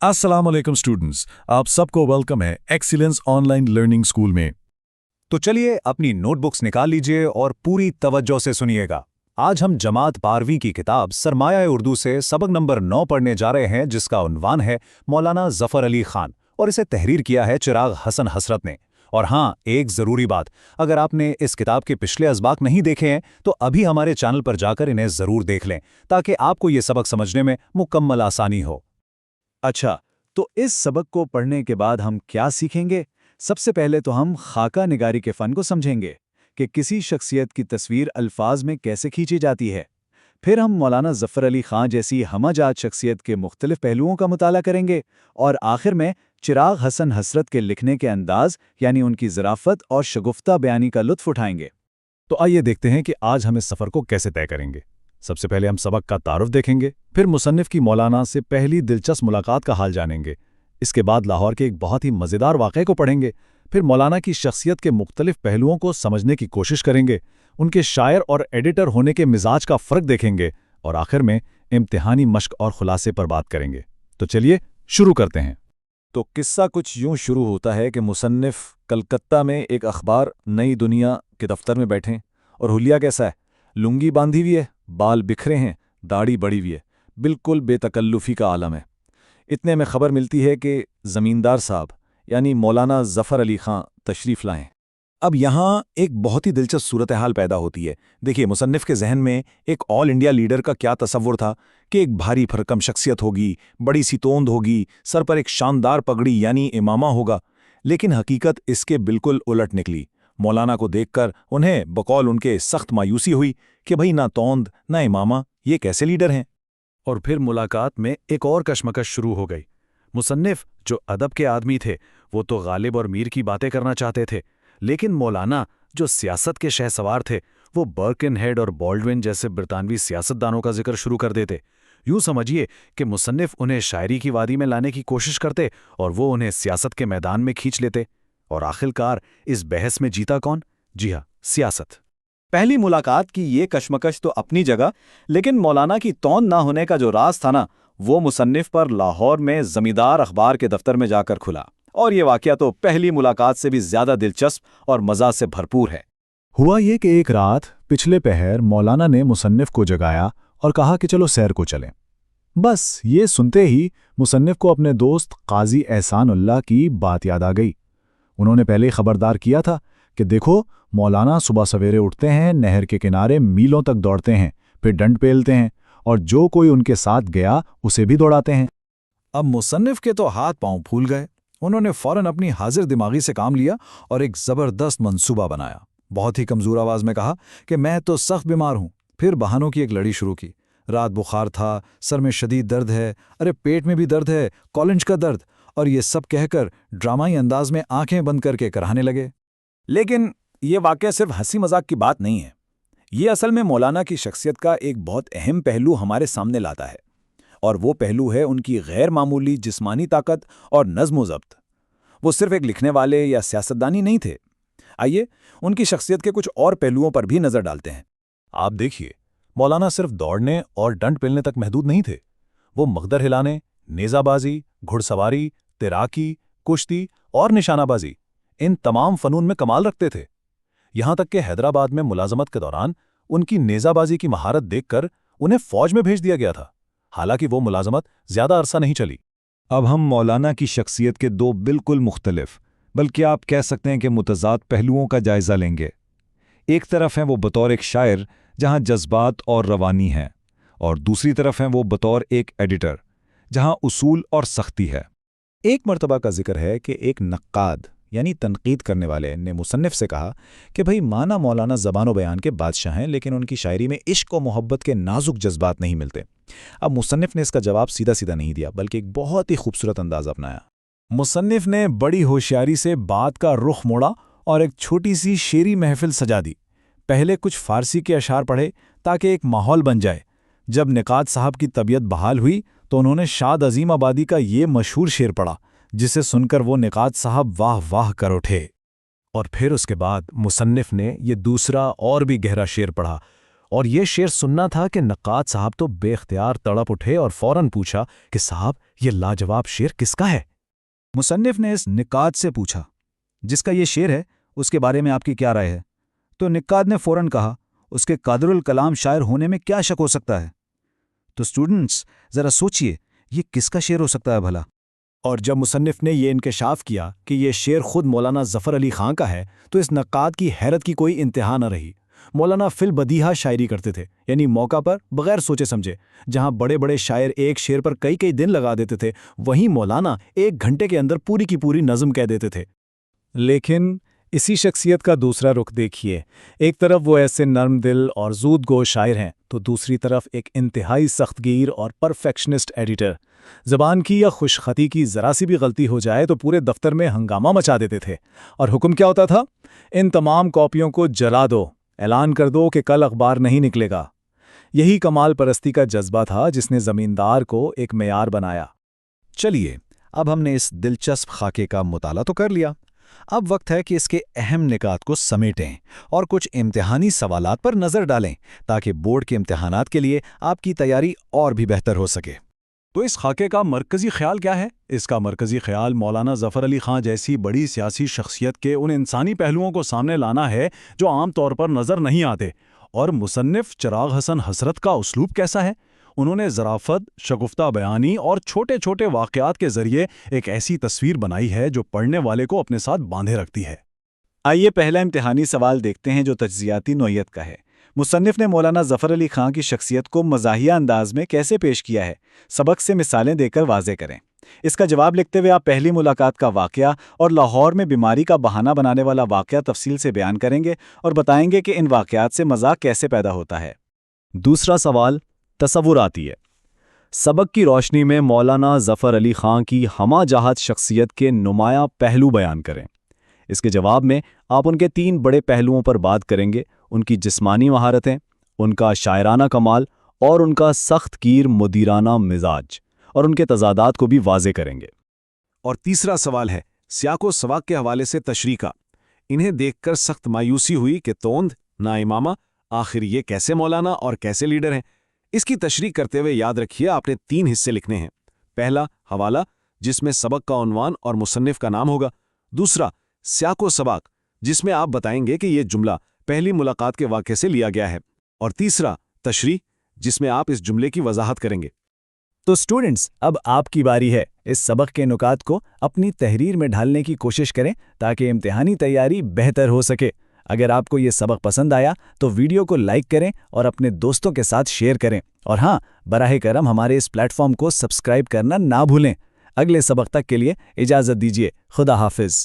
अस्सलाम वालेकुम स्टूडेंट्स, आप सबको वेलकम है एक्सीलेंस ऑनलाइन लर्निंग स्कूल में। तो चलिए अपनी नोटबुक्स निकाल लीजिए और पूरी तवज्जो से सुनिएगा। आज हम जमात 12वीं की किताब सरमाया उर्दू से सबक नंबर 9 पढ़ने जा रहे हैं, जिसका उन्वान है मौलाना जफर अली खान, और इसे तहरीर किया है चिराग हसन हसरत ने। और हाँ, एक ज़रूरी बात, अगर आपने इस किताब के पिछले अज़बाक नहीं देखे हैं तो अभी हमारे चैनल पर जाकर इन्हें ज़रूर देख लें, ताकि आपको ये सबक समझने में मुकम्मल आसानी हो। अच्छा, तो इस सबक को पढ़ने के बाद हम क्या सीखेंगे? सबसे पहले तो हम खाका निगारी के फ़न को समझेंगे कि किसी शख्सियत की तस्वीर अल्फाज में कैसे खींची जाती है। फिर हम मौलाना ज़फ़र अली ख़ान जैसी हमजात शख्सियत के मुख्तलिफ पहलुओं का मुताला करेंगे, और आखिर में चिराग हसन हसरत के लिखने के अंदाज़ यानी उनकी ज़राफ़त और शगुफ्ता बयानी का लुत्फ़ उठाएंगे। तो आइए देखते हैं कि आज हम इस सफ़र को कैसे तय करेंगे। सबसे पहले हम सबक का तारुफ देखेंगे, फिर मुसन्निफ़ की मौलाना से पहली दिलचस्प मुलाकात का हाल जानेंगे। इसके बाद लाहौर के एक बहुत ही मज़ेदार वाक़े को पढ़ेंगे, फिर मौलाना की शख्सियत के मुख्तलिफ पहलुओं को समझने की कोशिश करेंगे, उनके शायर और एडिटर होने के मिजाज का फ़र्क देखेंगे, और आखिर में इम्तिहानी मश्क और खुलासे पर बात करेंगे। तो चलिए शुरू करते हैं। तो किस्सा कुछ यूं शुरू होता है कि मुसन्निफ़ कलकत्ता में एक अखबार नई दुनिया के दफ्तर में बैठे, और हुलिया कैसा है? लुंगी बांधी हुई है, बाल बिखरे हैं, दाढ़ी बड़ी हुई है, बिल्कुल बेतकल्लुफ़ी का आलम है। इतने में खबर मिलती है कि ज़मींदार साहब यानी मौलाना ज़फ़र अली ख़ान तशरीफ़ लाएं। अब यहाँ एक बहुत ही दिलचस्प सूरत हाल पैदा होती है। देखिए, मुसन्निफ़ के जहन में एक ऑल इंडिया लीडर का क्या तसव्वुर था कि एक भारी भरकम शख्सियत होगी, बड़ी सी तोंद होगी, सर पर एक शानदार पगड़ी यानी इमामा होगा। लेकिन हकीकत इसके बिल्कुल उलट निकली। मौलाना को देखकर उन्हें बकौल उनके सख्त मायूसी हुई कि भाई ना तोंद ना इमामा, ये कैसे लीडर हैं। और फिर मुलाकात में एक और कशमकश शुरू हो गई। मुसन्निफ़ जो अदब के आदमी थे, वो तो गालिब और मीर की बातें करना चाहते थे, लेकिन मौलाना जो सियासत के शहसवार थे, वो बर्किनहेड और बॉल्डविन जैसे बरतानवी सियासतदानों का जिक्र शुरू कर देते। यूं समझिए कि मुसन्निफ़ उन्हें शायरी की वादी में लाने की कोशिश करते और वो उन्हें सियासत के मैदान में खींच लेते। और आखिरकार इस बहस में जीता कौन? जी हाँ, सियासत। पहली मुलाकात की ये कशमकश तो अपनी जगह, लेकिन मौलाना की तौन ना होने का जो राज था ना, वो मुसन्निफ़ पर लाहौर में ज़मींदार अखबार के दफ्तर में जाकर खुला। और ये वाक़या तो पहली मुलाकात से भी ज़्यादा दिलचस्प और मज़ा से भरपूर है। हुआ ये कि एक रात पिछले पहर मौलाना ने मुसन्निफ़ को जगाया और कहा कि चलो सैर को चलें। बस ये सुनते ही मुसन्निफ़ को अपने दोस्त काजी एहसानुल्लाह की बात याद आ गई। उन्होंने पहले ही खबरदार किया था कि देखो, मौलाना सुबह सवेरे उठते हैं, नहर के किनारे मीलों तक दौड़ते हैं, फिर डंड पेलते हैं, और जो कोई उनके साथ गया उसे भी दौड़ाते हैं। अब मुसन्निफ़ के तो हाथ पांव फूल गए। उन्होंने फ़ौरन अपनी हाजिर दिमागी से काम लिया और एक ज़बरदस्त मंसूबा बनाया। बहुत ही कमज़ोर आवाज़ में कहा कि मैं तो सख्त बीमार हूँ। फिर बहानों की एक लड़ी शुरू की। रात बुखार था, सर में शदीद दर्द है, अरे पेट में भी दर्द है, कॉलिंज का दर्द, और ये सब कहकर ड्रामाई अंदाज में आंखें बंद करके कराने लगे। लेकिन ये वाक़या सिर्फ हंसी मजाक की बात नहीं है। ये असल में मौलाना की शख्सियत का एक बहुत अहम पहलू हमारे सामने लाता है, और वो पहलू है उनकी गैर मामूली जिस्मानी ताकत और नज़्म व ज़ब्त। वो सिर्फ एक लिखने वाले या सियासतदानी नहीं थे। आइए उनकी शख्सियत के कुछ और पहलुओं पर भी नज़र डालते हैं। आप देखिए, मौलाना सिर्फ दौड़ने और डंड पेलने तक महदूद नहीं थे। वो मगदर हिलाने, नेज़ाबाजी, घुड़सवारी, तैराकी, कुश्ती और निशानाबाजी, इन तमाम फ़नून में कमाल रखते थे। यहाँ तक कि हैदराबाद में मुलाजमत के दौरान उनकी नेज़ाबाजी की महारत देखकर उन्हें फ़ौज में भेज दिया गया था। हालांकि वो मुलाजमत ज़्यादा अरसा नहीं चली। अब हम मौलाना की शख्सियत के दो बिल्कुल मुख्तलिफ, बल्कि आप कह सकते हैं कि मुतज़ाद पहलुओं का जायज़ा लेंगे। एक तरफ हैं वो बतौर एक शायर, जहाँ जज्बात और रवानी हैं, और दूसरी तरफ हैं वो बतौर एक एडिटर, जहाँ उसूल और सख्ती है। एक मर्तबा का जिक्र है कि एक नक्काद यानी तनकीद करने वाले ने मुसन्निफ़ से कहा कि भाई माना मौलाना ज़बान बयान के बादशाह हैं, लेकिन उनकी शायरी में इश्क और मोहब्बत के नाजुक जज्बात नहीं मिलते। अब मुसन्निफ़ ने इसका जवाब सीधा सीधा नहीं दिया, बल्कि एक बहुत ही खूबसूरत अंदाज़ अपनाया। मुसन्निफ़ ने बड़ी होशियारी से बात का रुख मोड़ा और एक छोटी सी शेरी महफिल सजा दी। पहले कुछ फ़ारसी के अशार पढ़े ताकि एक माहौल बन जाए। जब निकात साहब की तबीयत बहाल हुई तो उन्होंने शाद अजीम आबादी का ये मशहूर शेर पढ़ा, जिसे सुनकर वो निकात साहब वाह वाह कर उठे। और फिर उसके बाद मुसन्निफ़ ने ये दूसरा और भी गहरा शेर पढ़ा, اور یہ شعر سننا تھا کہ نقاد صاحب تو بے اختیار تڑپ اٹھے اور فوراً پوچھا کہ صاحب یہ لاجواب شعر کس کا ہے؟ مصنف نے اس نقاد سے پوچھا، جس کا یہ شعر ہے اس کے بارے میں آپ کی کیا رائے ہے؟ تو نقاد نے فوراً کہا، اس کے قادر الکلام شاعر ہونے میں کیا شک ہو سکتا ہے؟ تو اسٹوڈنٹس ذرا سوچئے، یہ کس کا شعر ہو سکتا ہے بھلا؟ اور جب مصنف نے یہ انکشاف کیا کہ یہ شعر خود مولانا ظفر علی خان کا ہے تو اس نقاد کی حیرت کی کوئی انتہا نہ رہی۔ مولانا فی البدیہہ شاعری کرتے تھے، یعنی موقع پر بغیر سوچے سمجھے۔ جہاں بڑے بڑے شاعر ایک شعر پر کئی دن لگا دیتے تھے، وہیں مولانا 1 گھنٹے کے اندر پوری کی پوری نظم کہہ دیتے تھے۔ لیکن اسی شخصیت کا دوسرا رخ دیکھیے، ایک طرف وہ ایسے نرم دل اور زود گو شاعر ہیں تو دوسری طرف ایک انتہائی سخت گیر اور پرفیکشنسٹ ایڈیٹر۔ زبان کی یا خوش خطی کی ذرا سی بھی غلطی ہو جائے تو پورے دفتر میں ہنگامہ مچا دیتے تھے، اور حکم کیا ہوتا تھا؟ ان تمام کاپیوں کو جلا دو، اعلان کر دو کہ کل اخبار نہیں نکلے گا۔ یہی کمال پرستی کا جذبہ تھا جس نے زمیندار کو ایک معیار بنایا۔ چلیے، اب ہم نے اس دلچسپ خاکے کا مطالعہ تو کر لیا، اب وقت ہے کہ اس کے اہم نکات کو سمیٹیں اور کچھ امتحانی سوالات پر نظر ڈالیں تاکہ بورڈ کے امتحانات کے لیے آپ کی تیاری اور بھی بہتر ہو سکے۔ تو اس خاکے کا مرکزی خیال کیا ہے؟ اس کا مرکزی خیال مولانا ظفر علی خان جیسی بڑی سیاسی شخصیت کے ان انسانی پہلوؤں کو سامنے لانا ہے جو عام طور پر نظر نہیں آتے۔ اور مصنف چراغ حسن حسرت کا اسلوب کیسا ہے؟ انہوں نے ظرافت، شگفتہ بیانی اور چھوٹے چھوٹے واقعات کے ذریعے ایک ایسی تصویر بنائی ہے جو پڑھنے والے کو اپنے ساتھ باندھے رکھتی ہے۔ آئیے پہلا امتحانی سوال دیکھتے ہیں جو تجزیاتی نوعیت کا ہے۔ مصنف نے مولانا ظفر علی خان کی شخصیت کو مزاحیہ انداز میں کیسے پیش کیا ہے؟ سبق سے مثالیں دے کر واضح کریں۔ اس کا جواب لکھتے ہوئے آپ پہلی ملاقات کا واقعہ اور لاہور میں بیماری کا بہانہ بنانے والا واقعہ تفصیل سے بیان کریں گے اور بتائیں گے کہ ان واقعات سے مزاح کیسے پیدا ہوتا ہے۔ دوسرا سوال تصوراتی ہے۔ سبق کی روشنی میں مولانا ظفر علی خان کی ہمہ جہت شخصیت کے نمایاں پہلو بیان کریں۔ اس کے جواب میں آپ ان کے 3 بڑے پہلوؤں پر بات کریں گے، ان کی جسمانی مہارتیں، ان کا شاعرانہ کمال اور ان کا سخت گیر مدیرانہ مزاج، اور ان کے تضادات کو بھی واضح کریں گے۔ اور تیسرا سوال ہے سیاق و سواق کے حوالے سے تشریح کا۔ انہیں دیکھ کر سخت مایوسی ہوئی کہ توند، نا امامہ، آخر یہ کیسے مولانا اور کیسے لیڈر ہیں؟ اس کی تشریح کرتے ہوئے یاد رکھیے آپ نے 3 حصے لکھنے ہیں۔ پہلا حوالہ، جس میں سبق کا عنوان اور مصنف کا نام ہوگا۔ دوسرا سیاق و سباق، جس میں آپ بتائیں گے کہ یہ جملہ پہلی ملاقات کے واقعے سے لیا گیا ہے۔ اور تیسرا تشریح، جس میں آپ اس جملے کی وضاحت کریں گے۔ تو سٹوڈنٹس، اب آپ کی باری ہے۔ اس سبق کے نکات کو اپنی تحریر میں ڈھالنے کی کوشش کریں تاکہ امتحانی تیاری بہتر ہو سکے۔ اگر آپ کو یہ سبق پسند آیا تو ویڈیو کو لائک کریں اور اپنے دوستوں کے ساتھ شیئر کریں، اور ہاں، براہ کرم ہمارے اس پلیٹ فارم کو سبسکرائب کرنا نہ بھولیں۔ اگلے سبق تک کے لیے اجازت دیجیے۔ خدا حافظ۔